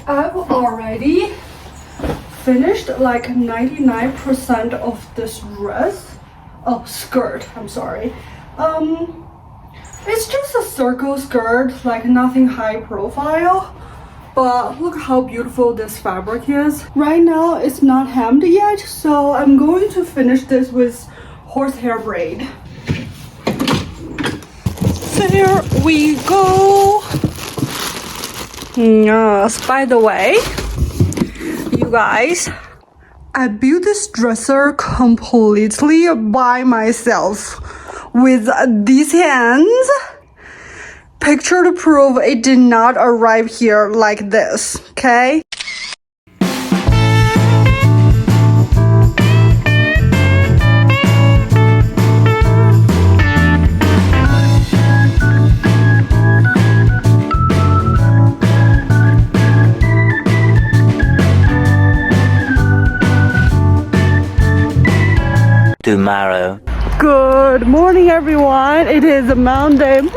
I've already finished like 99% of this dress. Oh, skirt, I'm sorry. It's just a circle skirt, like nothing high profile. But look how beautiful this fabric is. Right now it's not hemmed yet, so I'm going to finish this with horsehair braid. There we go. Yes, by the way, you guys, I built this dresser completely by myself with these hands. Picture to prove it did not arrive here like this, okay? Tomorrow. Good morning, everyone. It is a Monday morning.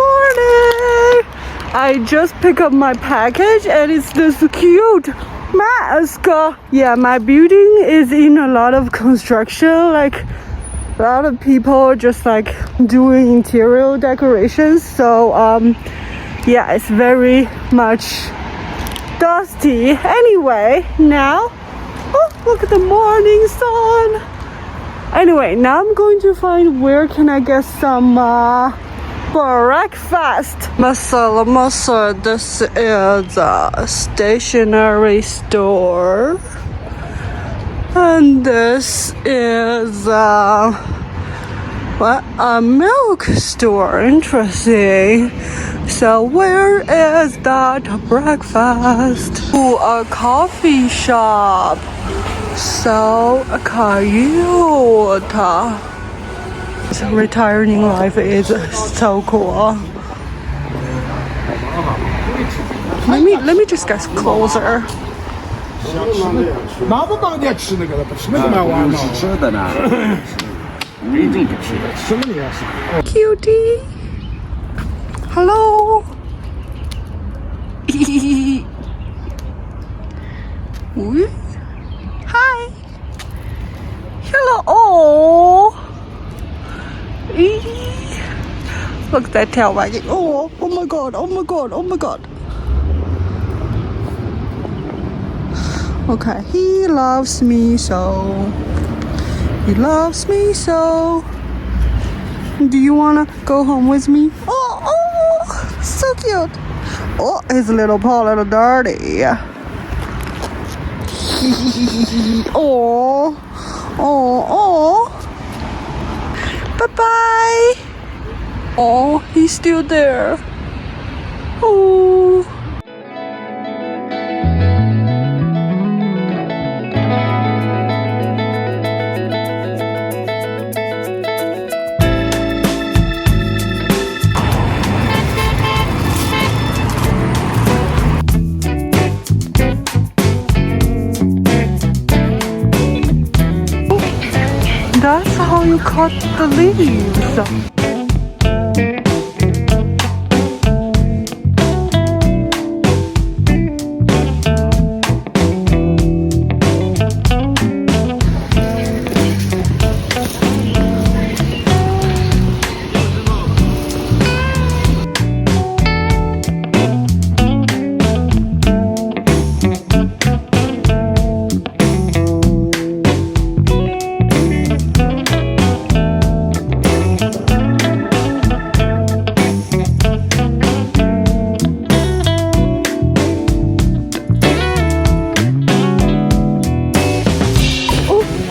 I just picked up my package and it's this cute mask. Yeah, my building is in a lot of construction, like a lot of people just like doing interior decorations. So yeah, it's very much dusty. Anyway, now, oh, look at the morning sun. Anyway, now I'm going to find where can I get some breakfast. Masala, this is a stationery store. And this is a milk store. Interesting. So where is that breakfast? Oh, a coffee shop. So cute. Retiring life is so cool. Let me just get closer. Cutie. Hello. Hi. Hello. Oh. Look at that tail wagging. Oh my god. Oh my god. Oh my god. Okay, he loves me so. He loves me so. Do you wanna go home with me? Oh, so cute. Oh, his little paw a little dirty. Oh. Bye-bye. Oh, he's still there. Oh. That's how you cut the leaves.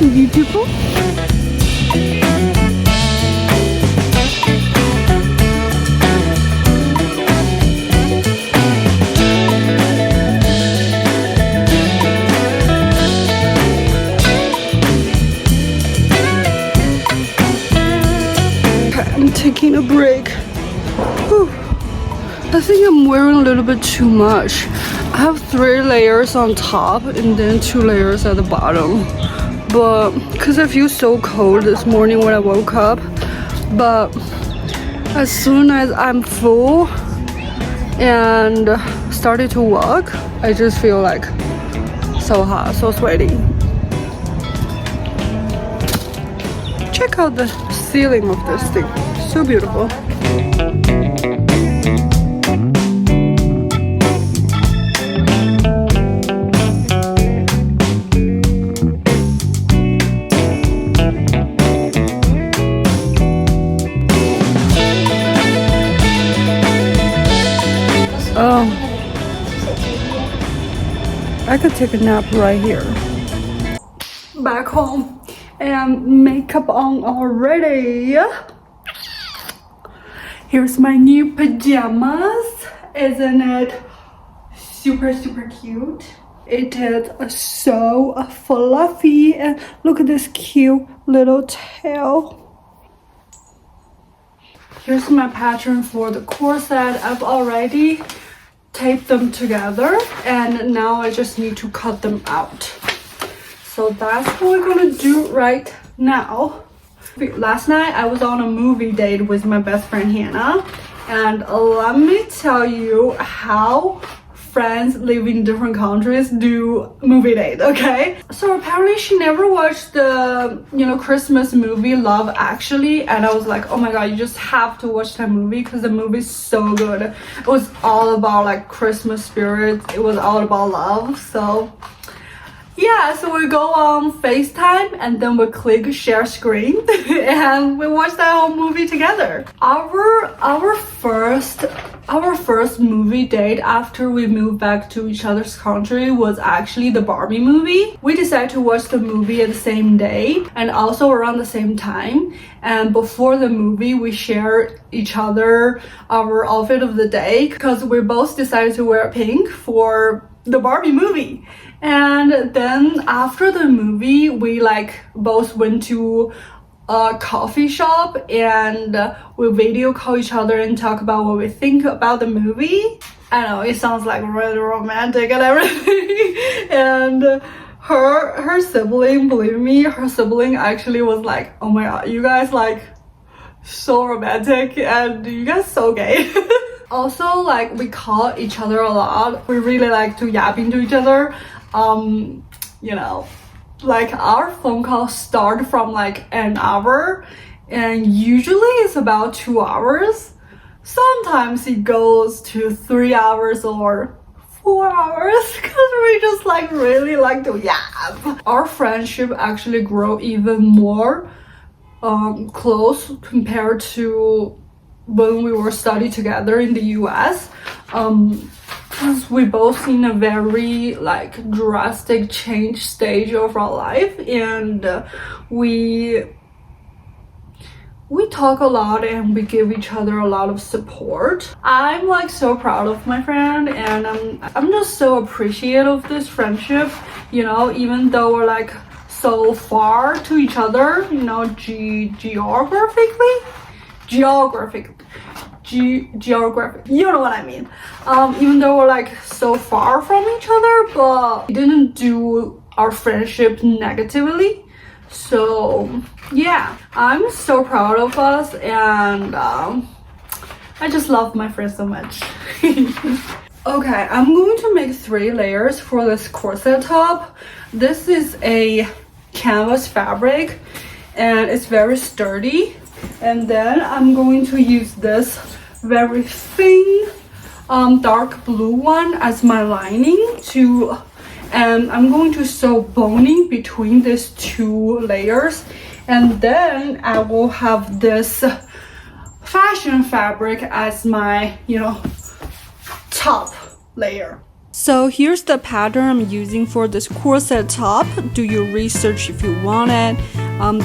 Beautiful. I'm taking a break. Whew. I think I'm wearing a little bit too much. I have 3 layers on top and then 2 layers at the bottom. But because I feel so cold this morning when I woke up, but as soon as I'm full and started to walk, I just feel like so hot, so sweaty. Check out the ceiling of this thing, so beautiful. I could take a nap right here. Back home and makeup on already. Here's my new pajamas. Isn't it super cute? It is so fluffy and look at this cute little tail. Here's my pattern for the corset. I've already taped them together and now I just need to cut them out. So that's what we're gonna do right now. Last night I was on a movie date with my best friend Hannah, and let me tell you how friends living in different countries do movie date, okay? So apparently she never watched the, Christmas movie Love Actually, and I was like, oh my god, you just have to watch that movie because the movie's so good. It was all about like Christmas spirit. It was all about love. So yeah, so we go on FaceTime and then we click share screen and we watch that whole movie together. Our first movie date after we moved back to each other's country was actually the Barbie movie. We decided to watch the movie at the same day and also around the same time. And before the movie, we shared each other our outfit of the day because we both decided to wear pink for the Barbie movie. And then after the movie, we both went to a coffee shop and we video call each other and talk about what we think about the movie. I know it sounds like really romantic and everything. And her sibling, believe me, her sibling actually was like, oh my god, you guys so romantic and you guys so gay. Also, we call each other a lot. We really like to yapping to each other. Our phone calls start from an hour and usually it's about 2 hours. Sometimes it goes to 3 hours or 4 hours because we just really like to yap. Our friendship actually grew even more close compared to when we were studying together in the US. Because we both in a very drastic change stage of our life, and we talk a lot and we give each other a lot of support. I'm so proud of my friend, and I'm just so appreciative of this friendship, even though we're so far to each other, geographic, you know what I mean. Even though we're so far from each other, but we didn't do our friendship negatively. So yeah, I'm so proud of us, and I just love my friend so much. Okay, I'm going to make 3 layers for this corset top. This is a canvas fabric and it's very sturdy. And then I'm going to use this very thin dark blue one as my lining and I'm going to sew boning between these 2 layers, and then I will have this fashion fabric as my top layer. So here's the pattern I'm using for this corset top. Do your research if you want it.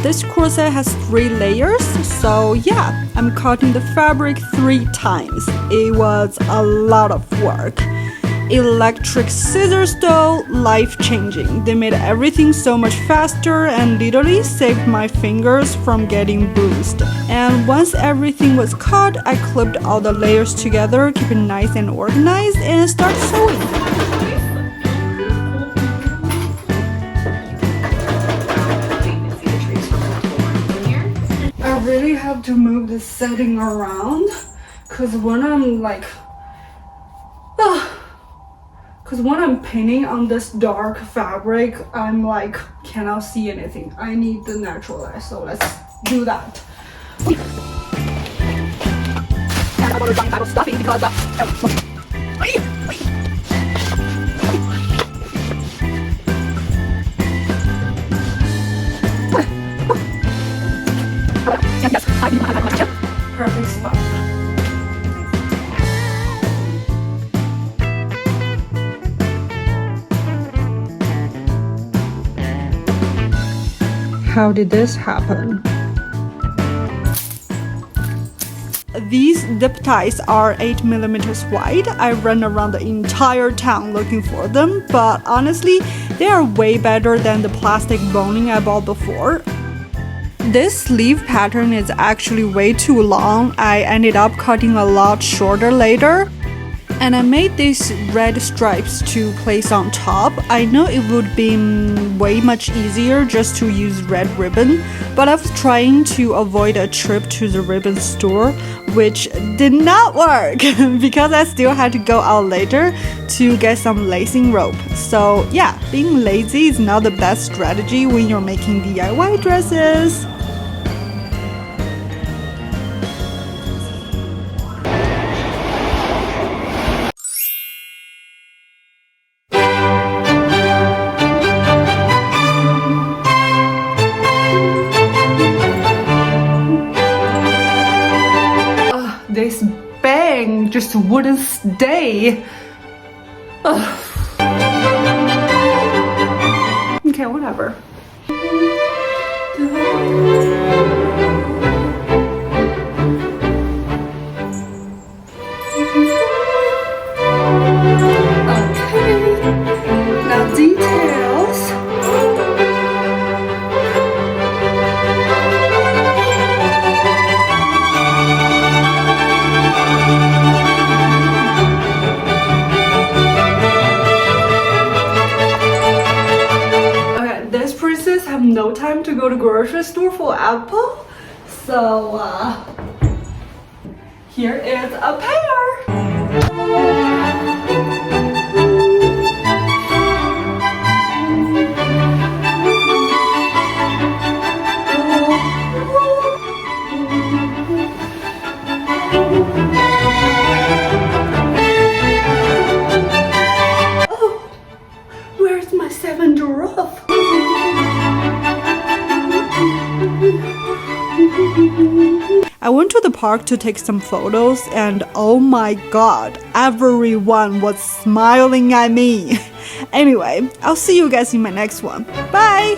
This corset has 3 layers, so yeah, I'm cutting the fabric 3 times. It was a lot of work. Electric scissors though, life-changing. They made everything so much faster and literally saved my fingers from getting bruised. And once everything was cut, I clipped all the layers together, keep it nice and organized, and start sewing. I really have to move the setting around because when I'm Because when I'm painting on this dark fabric, I'm like, cannot see anything. I need the natural light, so let's do that. And I want to run stuffing because perfect spot. How did this happen? These zip ties are 8mm wide. I ran around the entire town looking for them, but honestly, they are way better than the plastic boning I bought before. This sleeve pattern is actually way too long. I ended up cutting a lot shorter later. And I made these red stripes to place on top. I know it would be way much easier just to use red ribbon, but I was trying to avoid a trip to the ribbon store, which did not work because I still had to go out later to get some lacing rope. So yeah, being lazy is not the best strategy when you're making DIY dresses. This bang just wouldn't stay. Ugh. Okay, whatever. Okay, now details. Have no time to go to grocery store for apple, so here is a pear. Oh, where's my 7 giraffe? I went to the park to take some photos and oh my god, everyone was smiling at me. Anyway, I'll see you guys in my next one. Bye!